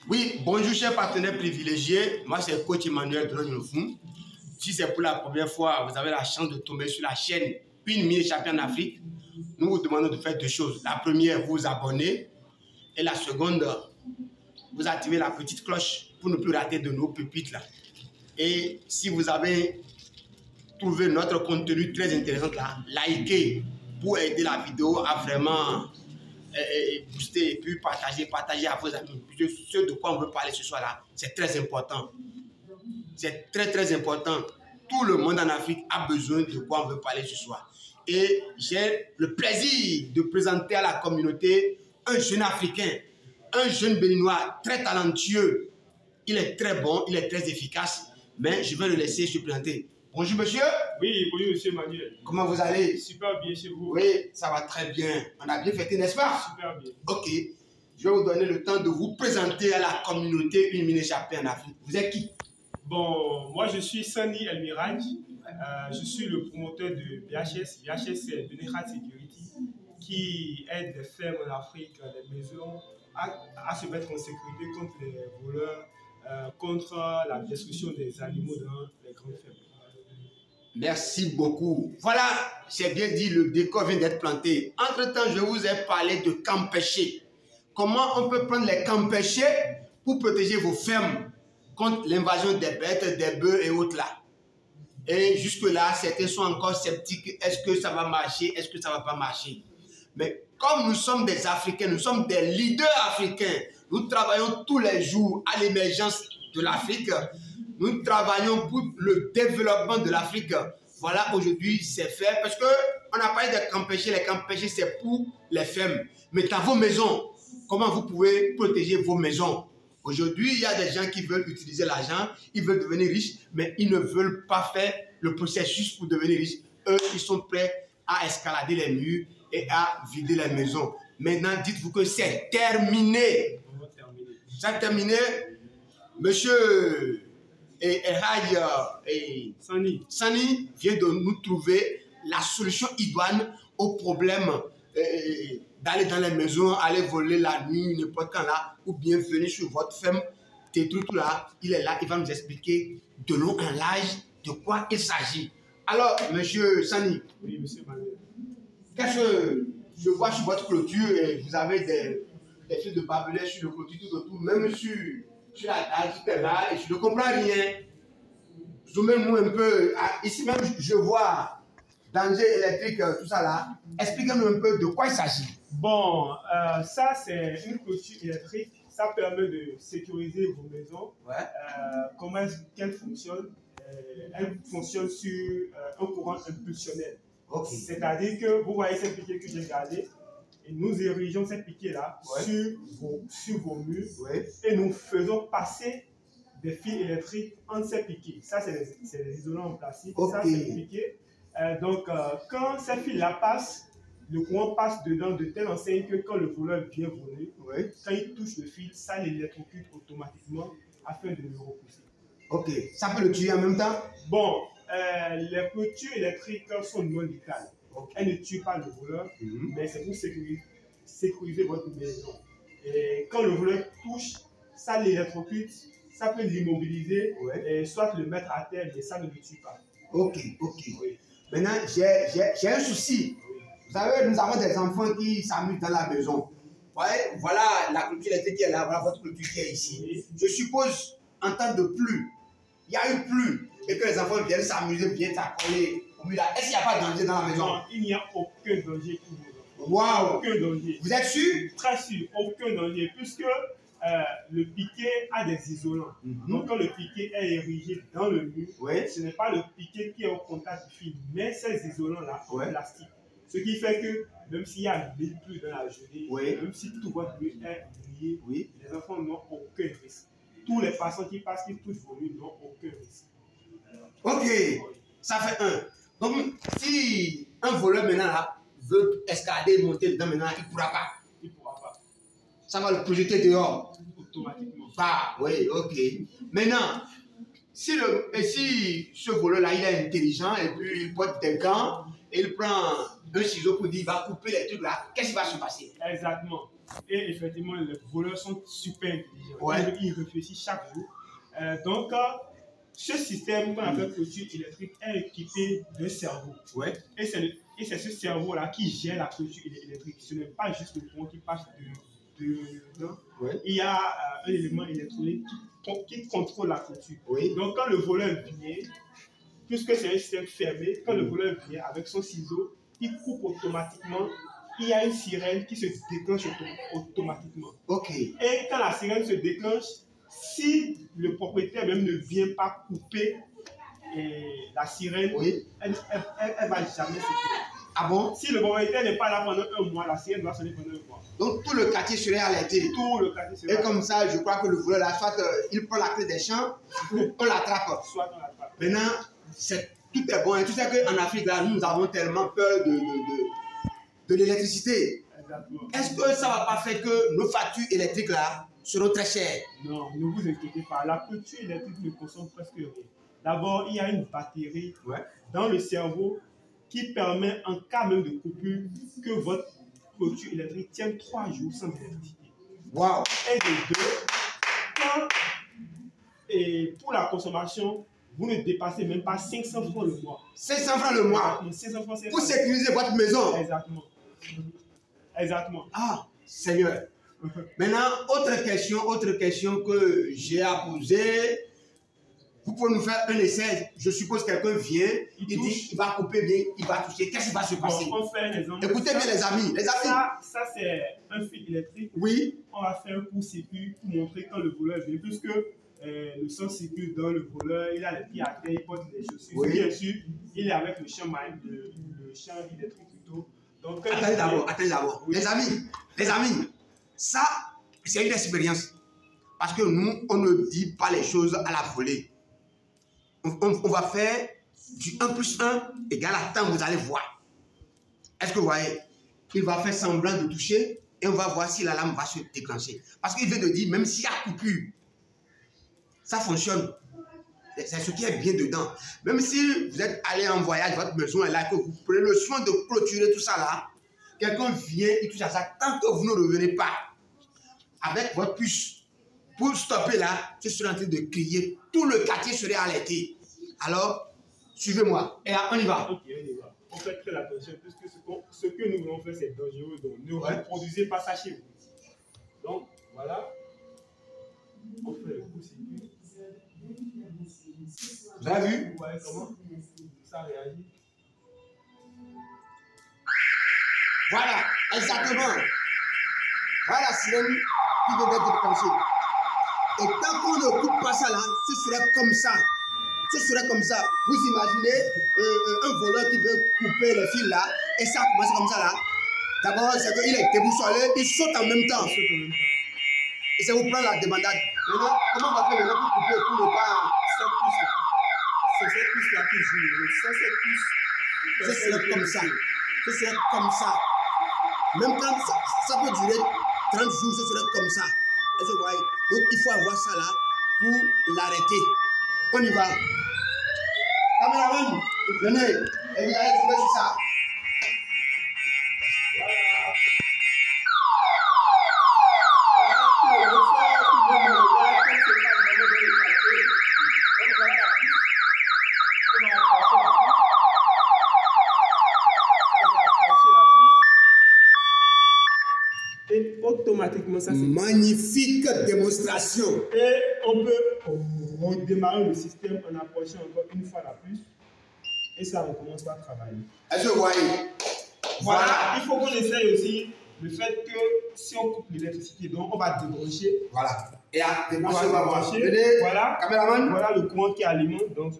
Oui, bonjour chers partenaires privilégiés. Moi c'est coach Emmanuel de Nonyoufou. Si c'est pour la première fois, vous avez la chance de tomber sur la chaîne Une Minute Champion en Afrique. Nous vous demandons de faire deux choses. La première, vous abonner. Et la seconde, vous activez la petite cloche pour ne plus rater de nos pépites là. Et si vous avez trouvé notre contenu très intéressant là, likez pour aider la vidéo à vraiment booster et puis partager à vos amis. Ce de quoi on veut parler ce soir là, c'est très important. C'est très important. Tout le monde en Afrique a besoin de quoi on veut parler ce soir. Et j'ai le plaisir de présenter à la communauté un jeune Africain, un jeune Béninois très talentueux. Il est très bon, il est très efficace, mais je vais le laisser se présenter. Bonjour monsieur. Oui, bonjour monsieur Manuel. Comment vous allez? Super bien chez vous. Oui, ça va très bien. On a bien fêté, n'est-ce pas? Super bien. Ok. Je vais vous donner le temps de vous présenter à la communauté Une Minute Champion en Afrique. Vous êtes qui? Bon, moi je suis Sani El Miraj. Je suis le promoteur de BHS. BHS c'est Benechat Security qui aide les fermes en Afrique, les maisons à se mettre en sécurité contre les voleurs, contre la destruction des animaux dans les grandes fermes. Merci beaucoup. Voilà, j'ai bien dit, le décor vient d'être planté. Entre-temps, je vous ai parlé de camps pêchés. Comment on peut prendre les camps pêchés pour protéger vos fermes contre l'invasion des bêtes, des bœufs et autres là. Et jusque-là, certains sont encore sceptiques. Est-ce que ça va marcher? Est-ce que ça ne va pas marcher? Mais comme nous sommes des Africains, nous sommes des leaders africains, nous travaillons tous les jours à l'émergence de l'Afrique. Nous travaillons pour le développement de l'Afrique. Voilà, aujourd'hui, c'est fait. Parce qu'on n'a pas eu de camps pêchés. Les camps pêchés, c'est pour les fermes. Mais dans vos maisons, comment vous pouvez protéger vos maisons? Aujourd'hui, il y a des gens qui veulent utiliser l'argent, ils veulent devenir riches, mais ils ne veulent pas faire le processus pour devenir riches. Eux, ils sont prêts à escalader les murs et à vider les maisons. Maintenant, dites-vous que c'est terminé. C'est terminé. Monsieur Sani vient de nous trouver la solution idoine au problème d'aller dans les maisons, aller voler la nuit, n'importe quand là, ou bien venir sur votre ferme, détruire tout là. Il est là, il va nous expliquer de long en large de quoi il s'agit. Alors, monsieur Sani, oui, monsieur Manuel. Qu'est-ce que je vois sur votre clôture? Vous avez des fils de barbelés sur le clôture tout autour, même sur la dalle qui est là, et je ne comprends rien. Zoomez-nous un peu. Ici même, je vois danger électrique, tout ça là. Expliquez-nous un peu de quoi il s'agit. Bon, ça c'est une clôture électrique. Ça permet de sécuriser vos maisons. Ouais. Comment qu'elle fonctionne? Elle fonctionne sur un courant impulsionnel. Okay. C'est-à-dire que vous voyez cette piquet que j'ai gardée, et nous érigeons cette piquet-là sur vos murs, et nous faisons passer des fils électriques entre ces piquets. Ça, c'est des isolants en plastique. Okay. Ça, c'est des piquets. Donc, quand ces fils-là passent, le courant passe dedans de telle enseigne que quand le voleur vient voler, quand il touche le fil, ça l'électrocute automatiquement afin de le repousser. Ok. Ça peut le tuer en même temps? Bon, les clôtures électriques sont non létales. Okay. Elles ne tuent pas le voleur, mais c'est pour sécuriser votre maison. Et quand le voleur touche, ça l'électrocute, ça peut l'immobiliser, et soit le mettre à terre, mais ça ne le tue pas. Ok. Oui. Maintenant, j'ai un souci. Vous savez, nous avons des enfants qui s'amusent dans la maison. Ouais, voilà la clôture électrique qui est là, voilà votre clôture qui est ici. Oui. Je suppose, en temps de pluie, il y a eu pluie, et que les enfants viennent s'amuser, viennent s'accoler. Est-ce qu'il n'y a pas de danger dans la maison? Non, il n'y a aucun danger pour vous. Waouh! Aucun danger. Vous êtes sûr? Très sûr, aucun danger, puisque le piquet a des isolants. Donc, quand le piquet est érigé dans le mur, ce n'est pas le piquet qui est au contact du fil, mais ces isolants-là en plastique. Ce qui fait que même s'il y a des pluies dans la journée, même si tout votre mur est lié, les enfants n'ont aucun risque. Tous les passants qui passent, qui touchent vos murs n'ont aucun risque. Ok, ça fait un. Donc, si un voleur maintenant là, veut escalader, monter dedans maintenant, il ne pourra pas. Il ne pourra pas. Ça va le projeter dehors. Automatiquement. Ah, oui, ok. Maintenant, si ce voleur-là, il est intelligent et puis il porte des gants et il prend un ciseau pour dire il va couper les trucs là, qu'est-ce qui va se passer? Exactement. Et effectivement, les voleurs sont super intelligents. Ouais. Ils réfléchissent chaque jour. Donc, ce système qu'on appelle clôture électrique est équipé d'un cerveau. Ouais. Et c'est ce cerveau-là qui gère la clôture électrique. Ce n'est pas juste le courant qui passe dedans. Ouais. Il y a un élément électronique qui contrôle la clôture. Oui. Donc, quand le voleur vient, puisque c'est un système fermé, quand le voleur vient avec son ciseau, il coupe automatiquement. Il y a une sirène qui se déclenche automatiquement. Ok. Et quand la sirène se déclenche, si le propriétaire même ne vient pas couper la sirène, oui, elle ne va jamais s'éteindre. Ah bon? Si le propriétaire n'est pas là pendant un mois, la sirène va sonner pendant un mois. Donc tout le quartier serait alerté. Tout le quartier serait alerté. Et comme ça, je crois que le voleur là, soit il prend la clé des champs, on l'attrape. Soit on l'attrape. Maintenant, tout est bon. Et tu sais qu'en Afrique, là, nous avons tellement peur de l'électricité. Est-ce que ça ne va pas faire que nos factures électriques là seront très chères? Non, ne vous inquiétez pas. La clôture électrique ne consomme presque rien. D'abord, il y a une batterie dans le cerveau qui permet, en cas même de coupure, que votre clôture électrique tienne 3 jours sans électricité. Wow. Et de deux, et pour la consommation, vous ne dépassez même pas 500 francs le mois. 500 francs le mois? 500 francs, pour sécuriser votre maison? Exactement. Exactement. Ah, Seigneur. Maintenant, autre question que j'ai à poser. Vous pouvez nous faire un essai. Je suppose que quelqu'un vient, il dit il va couper bien, il va toucher. Qu'est-ce qui va se passer? On fait un exemple. Écoutez bien les amis. Ça c'est un fil électrique. Oui. On va faire un court-circuit pour montrer quand le voleur vient. Puisque le sang circule dans le voleur, il a les pieds à terre, il porte des chaussures. Oui. Bien sûr, il est avec le champ électrique plutôt. Donc, attendez d'abord. Oui. Les amis, ça c'est une expérience. Parce que nous, on ne dit pas les choses à la volée. On va faire du 1 plus 1 égale à temps, vous allez voir. Est-ce que vous voyez? Il va faire semblant de toucher et on va voir si la lame va se déclencher. Parce qu'il vient de dire, même s'il y a coupure, ça fonctionne. C'est ce qui est bien dedans. Même si vous êtes allé en voyage, votre maison est là, que vous prenez le soin de clôturer tout ça là, quelqu'un vient, il touche à ça. Tant que vous ne revenez pas avec votre puce, pour stopper là, je suis en train de crier. Tout le quartier serait alerté. Alors, suivez-moi. Et on y va. Ok, on y va. On fait très attention, puisque ce que nous voulons faire, c'est dangereux. Donc, ne reproduisez pas ça chez vous. Donc, voilà. On fait le coup-circuit. Vous avez vu? Vous voyez comment ça réagit? Voilà, exactement. Voilà la sirène qui vient d'être déclenchée. Et tant qu'on ne coupe pas ça là, ce serait comme ça. Ce serait comme ça. Vous imaginez un voleur qui veut couper les fils là, et ça commence comme ça là. D'abord, c'est qu'il est déboussolé, il saute en même temps. Et ça vous prend la débandade. Maintenant, comment on va faire maintenant pour couper pour ne pas... Cette puce là. C'est cette puce là qui joue. Sans cette puce, ce serait comme ça. Ce serait comme ça. Même quand ça peut durer 30 jours, ce serait comme ça. Est-ce que vous voyez? Donc il faut avoir ça là pour l'arrêter. On y va. Caméraman, venez. Et vous allez trouver ça. Et automatiquement, ça c'est magnifique démonstration. Et on peut redémarrer le système en approchant encore une fois la puce. Et ça recommence par travailler. Est-ce que vous voyez? Voilà. Il faut qu'on essaye aussi le fait que si on coupe l'électricité, donc on va débrancher. Voilà. Et à débrancher, on va débrancher. Voilà. Caméraman. Voilà le courant qui alimente. Donc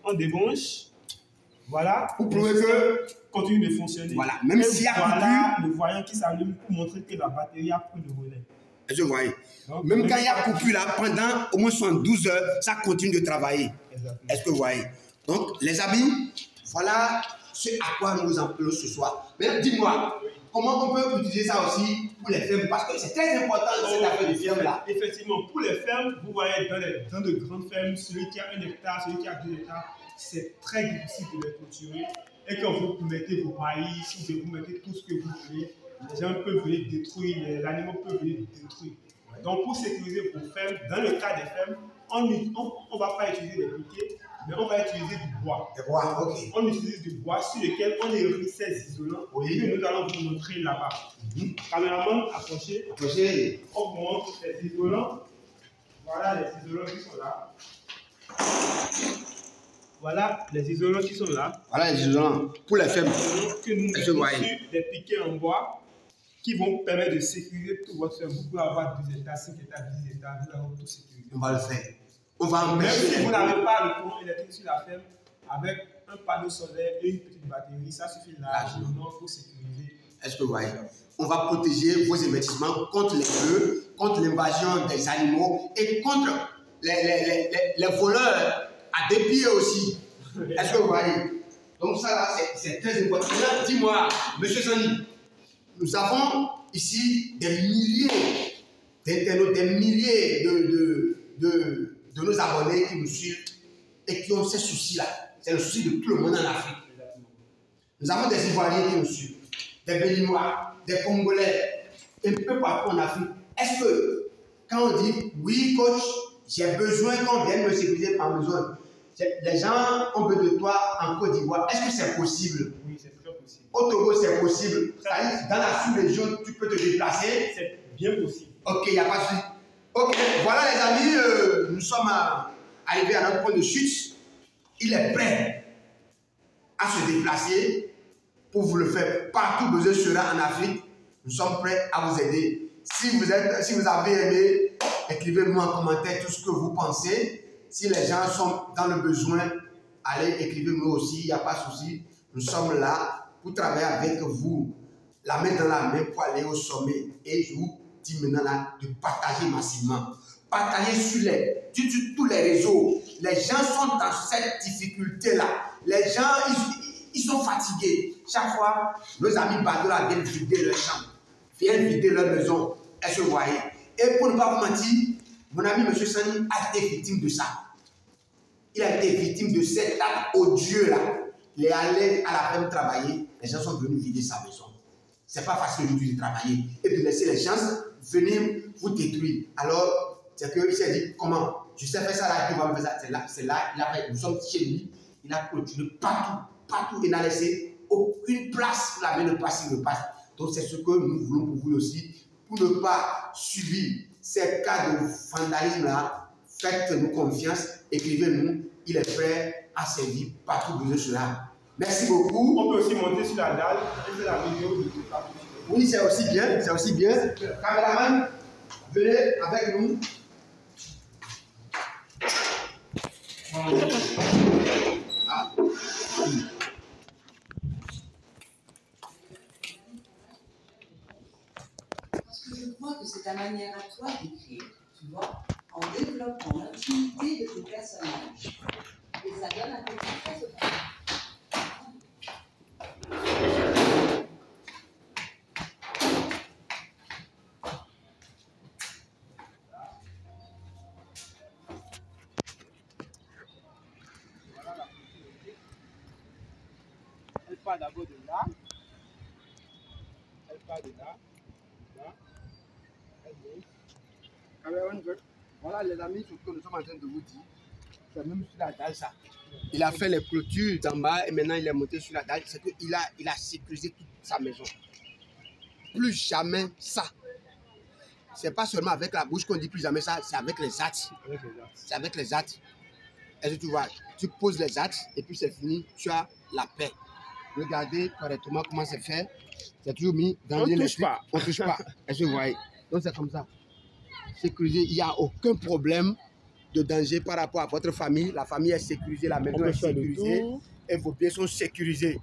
on débranche. Voilà. Pour prouver que continue de fonctionner. Voilà. Même s'il y a voilà le voyant qui s'allume pour montrer que la batterie a pris le relais. Est-ce que vous voyez? Donc, même quand il y a coupure là, pendant au moins 72 heures, ça continue de travailler. Est-ce que vous voyez? Donc, les amis, voilà ce à quoi nous appelons ce soir. Mais dites-moi, comment on peut utiliser ça aussi pour les fermes? Parce que c'est très important cette affaire de ferme là. Effectivement, pour les fermes, vous voyez dans de grandes fermes, celui qui a 1 hectare, celui qui a 2 hectares, c'est très difficile de les clôturer. et quand vous mettez vos maïs, vous mettez tout ce que vous voulez, les gens peuvent venir détruire, les animaux peuvent venir détruire. Donc pour sécuriser vos fermes, dans le cas des fermes, on ne va pas utiliser des briquets, mais on va utiliser du bois. Du bois, ok. On utilise du bois sur lequel on érige ces isolants que nous allons vous montrer là-bas. Caméraman, approchez. Approchez. On vous montre les isolants. Voilà les isolants qui sont là. Voilà les isolants qui sont là. Voilà les isolants pour les fermes. Que nous mettons sur des piquets en bois qui vont permettre de sécuriser tout votre ferme. Vous pouvez avoir 2 étages, 5 étages, 10 étages, nous allons tout sécuriser. On va le faire. On va Même empêcher. si vous n'avez pas le courant électrique sur la ferme, avec un panneau solaire et une petite batterie, ça suffit largement pour sécuriser. Est-ce que vous voyez? On va protéger vos investissements contre les feux, contre l'invasion des animaux et contre les voleurs à des pieds aussi. Est-ce que vous voyez? Donc ça là, c'est très important. Dis-moi, monsieur Sani, nous avons ici des milliers d'internautes, des milliers de nos abonnés qui nous suivent et qui ont ces soucis-là. C'est le souci de tout le monde en Afrique. Nous avons des Ivoiriens qui nous suivent, des Béninois, des Congolais, un peu partout en Afrique. Est-ce que quand on dit oui, coach, j'ai besoin qu'on vienne me sécuriser par besoin, les gens ont besoin de toi en Côte d'Ivoire, est-ce que c'est possible? Oui, c'est très possible. Au Togo, c'est possible. C'est-à-dire, dans la sous-région, tu peux te déplacer. C'est bien possible. Ok, il n'y a pas de souci. Ok, voilà les amis, nous sommes arrivés à notre point de chute. Il est prêt à se déplacer pour vous le faire. Partout où besoin sera en Afrique, nous sommes prêts à vous aider. Si vous avez aimé, écrivez-nous en commentaire tout ce que vous pensez. Si les gens sont dans le besoin, allez, écrivez-nous aussi, il n'y a pas de souci. Nous sommes là pour travailler avec vous, la main dans la main pour aller au sommet. Et je vous dis maintenant là de partager massivement. Partagez sur tous les réseaux. Les gens sont dans cette difficulté-là. Les gens, ils sont fatigués. Chaque fois, nos amis Badola viennent vider leur chambre, viennent vider leur maison. Est-ce que vous voyez? Et pour ne pas vous mentir, mon ami M. Sani a été victime de ça. Il a été victime de cet acte odieux-là. Il est allé à la ferme travailler. Les gens sont venus vider sa maison. C'est pas facile du tout de travailler et de laisser les gens venir vous détruire. Alors, c'est qu'il s'est dit, comment? Je sais faire ça là, il va me faire ça. C'est là, nous sommes chez lui. Il a clôturé partout. Il n'a laissé aucune place pour la main de passe, il ne passe. Donc, c'est ce que nous voulons pour vous aussi. Pour ne pas subir ces cas de vandalisme-là, faites-nous confiance, écrivez-nous. Il est prêt à servir partout où besoin sera. Merci beaucoup. On peut aussi monter sur la dalle et faire la vidéo de tout ça. Oui, c'est aussi bien, c'est aussi bien. Caméraman, venez avec nous. Ah. Parce que je crois que c'est ta manière à toi d'écrire, tu vois, en développant l'intimité de ton personnage. Et ça donne un côté très authentique. Elle part d'abord de là. Elle part de là. Là. Elle monte. Voilà les amis, ce que nous sommes en train de vous dire. C'est même sur la dalle ça. Il a fait les clôtures d'en bas et maintenant il est monté sur la dalle. C'est qu'il a sécurisé toute sa maison. Plus jamais ça. C'est pas seulement avec la bouche qu'on dit plus jamais ça, c'est avec les actes. C'est avec les actes. Est-ce que tu vois? Tu poses les actes et puis c'est fini, tu as la paix. Regardez correctement comment c'est fait. C'est toujours mis dans l'électrique. On ne touche pas. Est-ce que vous voyez? Donc c'est comme ça. Sécurisé, il n'y a aucun problème de danger par rapport à votre famille. La famille est sécurisée, la maison est sécurisée et vos biens sont sécurisés.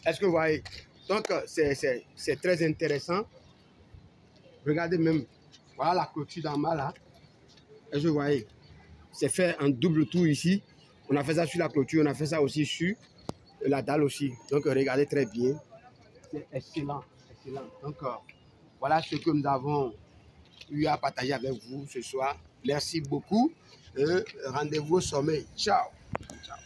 Est-ce que vous voyez? Donc c'est très intéressant. Regardez même, voilà la clôture d'en bas là. Est-ce que vous voyez? C'est fait en double tour ici. On a fait ça sur la clôture, on a fait ça aussi sur la dalle aussi. Donc regardez très bien. C'est excellent, excellent. Donc voilà ce que nous avons eu à partager avec vous ce soir. Merci beaucoup. Rendez-vous au sommet. Ciao. Ciao.